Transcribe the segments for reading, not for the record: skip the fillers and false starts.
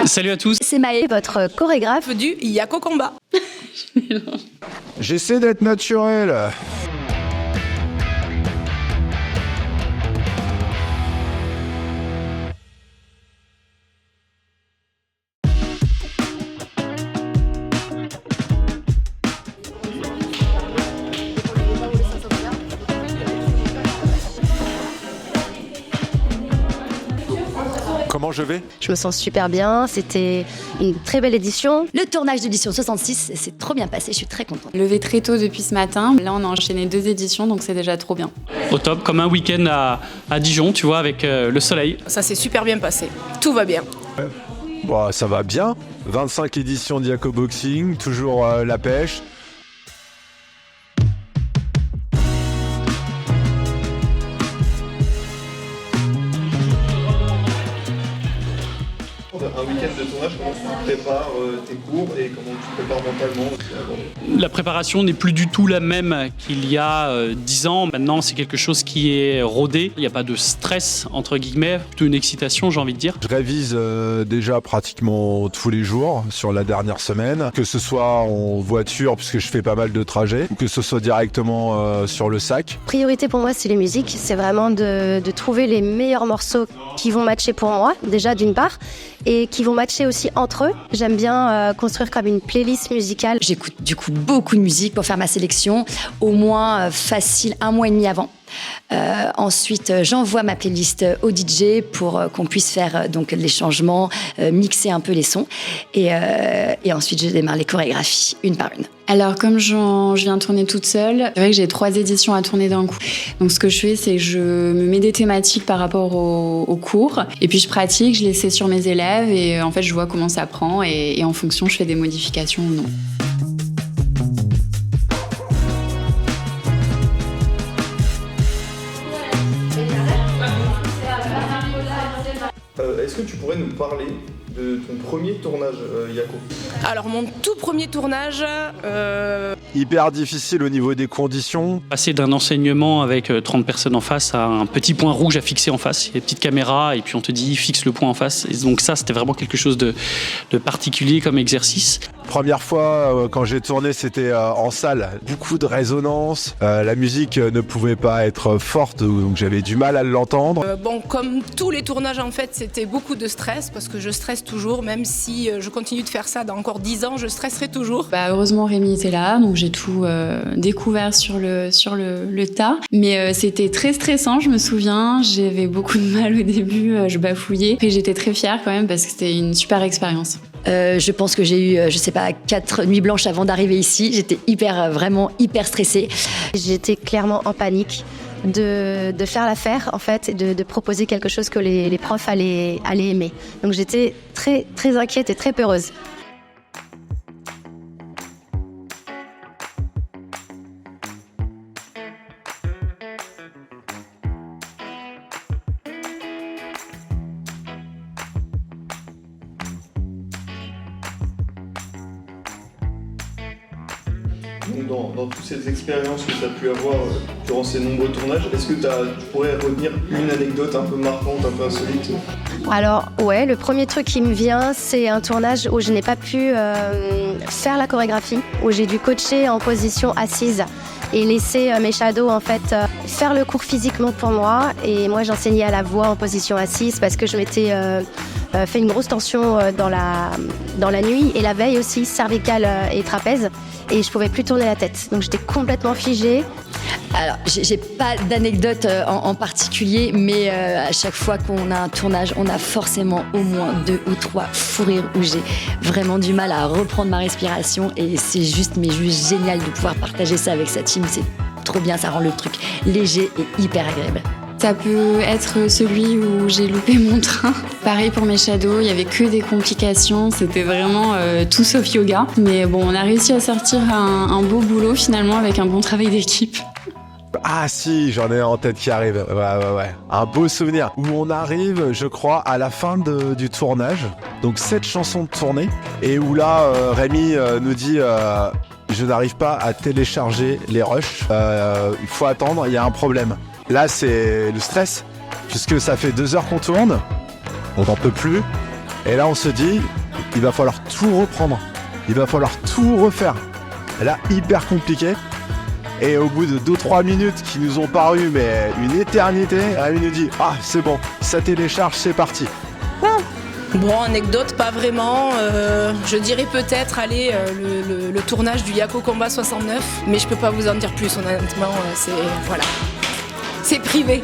Salut à tous. C'est Maë, votre chorégraphe du Yako Combat. J'essaie d'être naturel. Comment je vais ? Je me sens super bien, c'était une très belle édition. Le tournage d'édition 66 s'est trop bien passé, je suis très contente. Levé très tôt depuis ce matin, là on a enchaîné 2 éditions donc c'est déjà trop bien. Au top, comme un week-end à Dijon, tu vois, avec le soleil. Ça s'est super bien passé, tout va bien. Bon, ça va bien. 25 éditions d'Yako Boxing, toujours la pêche. Un week-end de tournage, comment tu prépares tes cours et comment tu prépares mentalement La préparation n'est plus du tout la même qu'il y a 10 ans. Maintenant, c'est quelque chose qui est rodé. Il n'y a pas de stress, entre guillemets, plutôt une excitation, j'ai envie de dire. Je révise déjà pratiquement tous les jours sur la dernière semaine, que ce soit en voiture, puisque je fais pas mal de trajets, ou que ce soit directement sur le sac. Priorité pour moi, c'est les musiques. C'est vraiment de trouver les meilleurs morceaux qui vont matcher pour moi, déjà d'une part, et qui vont matcher aussi entre eux. J'aime bien construire comme une playlist musicale. J'écoute du coup beaucoup de musique pour faire ma sélection, au moins facile 1 mois et demi avant. Ensuite, j'envoie ma playlist au DJ pour qu'on puisse faire donc les changements, mixer un peu les sons. Et ensuite, je démarre les chorégraphies, une par une. Alors comme je viens tourner toute seule, c'est vrai que j'ai 3 éditions à tourner d'un coup. Donc ce que je fais, c'est que je me mets des thématiques par rapport au cours. Et puis je pratique, je les sais sur mes élèves et en fait je vois comment ça prend et en fonction je fais des modifications ou non. Est-ce que tu pourrais nous parler de ton premier tournage, Yako ? Alors mon tout premier tournage, Hyper difficile au niveau des conditions. Passer d'un enseignement avec 30 personnes en face à un petit point rouge à fixer en face. Il y a des petites caméras et puis on te dit fixe le point en face. Et donc ça, c'était vraiment quelque chose de particulier comme exercice. Première fois quand j'ai tourné, c'était en salle. Beaucoup de résonance. La musique ne pouvait pas être forte, donc j'avais du mal à l'entendre. comme tous les tournages en fait, c'était beaucoup de stress parce que je stresse toujours, même si je continue de faire ça dans encore 10 ans, je stresserai toujours. Heureusement Rémi était là, donc j'ai tout découvert sur le tas. Mais c'était très stressant, je me souviens. J'avais beaucoup de mal au début, je bafouillais. Et j'étais très fière quand même parce que c'était une super expérience. Je pense que j'ai eu, 4 nuits blanches avant d'arriver ici. J'étais vraiment hyper stressée. J'étais clairement en panique de faire l'affaire en fait et de proposer quelque chose que les profs allaient aimer. Donc j'étais très très inquiète et très peureuse. Dans toutes ces expériences que tu as pu avoir durant ces nombreux tournages, est-ce que tu pourrais retenir une anecdote un peu marquante, un peu insolite ? Alors ouais, le premier truc qui me vient, c'est un tournage où je n'ai pas pu faire la chorégraphie, où j'ai dû coacher en position assise et laisser mes shadows en fait faire le cours physiquement pour moi. Et moi j'enseignais à la voix en position assise parce que je m'étais fait une grosse tension dans la nuit et la veille aussi, cervicale et trapèze. Et je pouvais plus tourner la tête, donc j'étais complètement figée. Alors, j'ai pas d'anecdote en particulier, mais à chaque fois qu'on a un tournage, on a forcément au moins 2 ou 3 fous rires où j'ai vraiment du mal à reprendre ma respiration et c'est juste génial de pouvoir partager ça avec sa team. C'est trop bien, ça rend le truc léger et hyper agréable. Ça peut être celui où j'ai loupé mon train. Pareil pour mes shadows, il y avait que des complications, c'était vraiment tout sauf yoga. Mais bon, on a réussi à sortir un beau boulot finalement avec un bon travail d'équipe. Ah si, j'en ai en tête qui arrive. Ouais. Un beau souvenir. Où on arrive, je crois, à la fin du tournage. Donc 7 chansons de tournée. Et où là, Rémi nous dit... je n'arrive pas à télécharger les rushs. Il faut attendre, il y a un problème. Là, c'est le stress, puisque ça fait 2 heures qu'on tourne, on n'en peut plus. Et là, on se dit, il va falloir tout reprendre. Il va falloir tout refaire. Là, hyper compliqué. Et au bout de 2-3 minutes qui nous ont paru mais une éternité, Rémi nous dit « Ah, c'est bon, ça télécharge, c'est parti ». Bon, anecdote, pas vraiment. Je dirais peut-être, allez, le tournage du Yako Combat 69, mais je peux pas vous en dire plus, honnêtement, c'est... Voilà. C'est privé.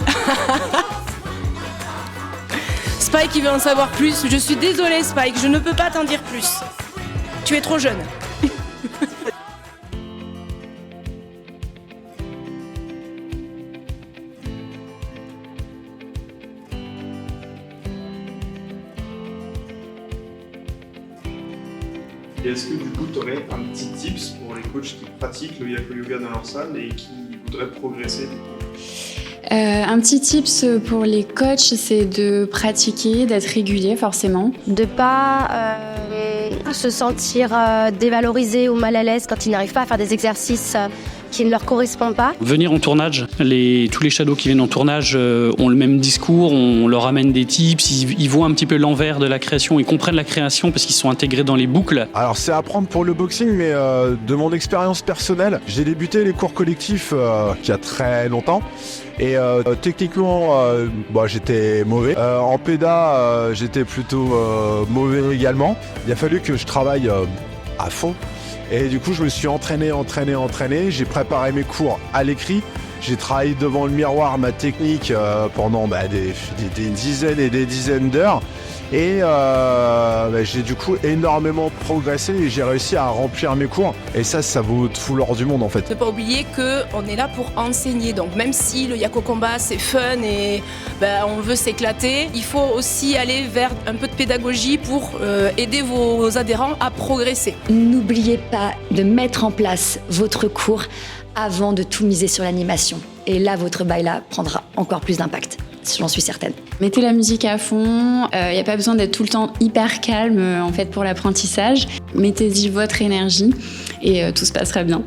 Spike, il veut en savoir plus. Je suis désolée, Spike, je ne peux pas t'en dire plus. Tu es trop jeune. Et est-ce que du coup, tu aurais un petit tips pour les coachs qui pratiquent le Yako Yoga dans leur salle et qui voudraient progresser du coup ? Un petit tips pour les coachs, c'est de pratiquer, d'être régulier forcément. De pas se sentir dévalorisé ou mal à l'aise quand ils n'arrivent pas à faire des exercices qui ne leur correspondent pas. Venir en tournage, tous les shadows qui viennent en tournage ont le même discours, on leur amène des tips, ils voient un petit peu l'envers de la création, ils comprennent la création parce qu'ils sont intégrés dans les boucles. Alors c'est à apprendre pour le boxing, mais de mon expérience personnelle, j'ai débuté les cours collectifs il y a très longtemps. Et techniquement, j'étais mauvais. En péda, j'étais plutôt mauvais également. Il a fallu que je travaille à fond. Et du coup, je me suis entraîné. J'ai préparé mes cours à l'écrit. J'ai travaillé devant le miroir ma technique pendant des dizaines et des dizaines d'heures. Et j'ai du coup énormément progressé et j'ai réussi à remplir mes cours. Et ça vaut tout l'or du monde en fait. Ne pas oublier qu'on est là pour enseigner. Donc même si le Yako Combat c'est fun et on veut s'éclater, il faut aussi aller vers un peu de pédagogie pour aider vos adhérents à progresser. N'oubliez pas de mettre en place votre cours avant de tout miser sur l'animation. Et là, votre baila prendra encore plus d'impact. J'en suis certaine. Mettez la musique à fond, il n'y a pas besoin d'être tout le temps hyper calme en fait pour l'apprentissage. Mettez-y votre énergie et tout se passera bien.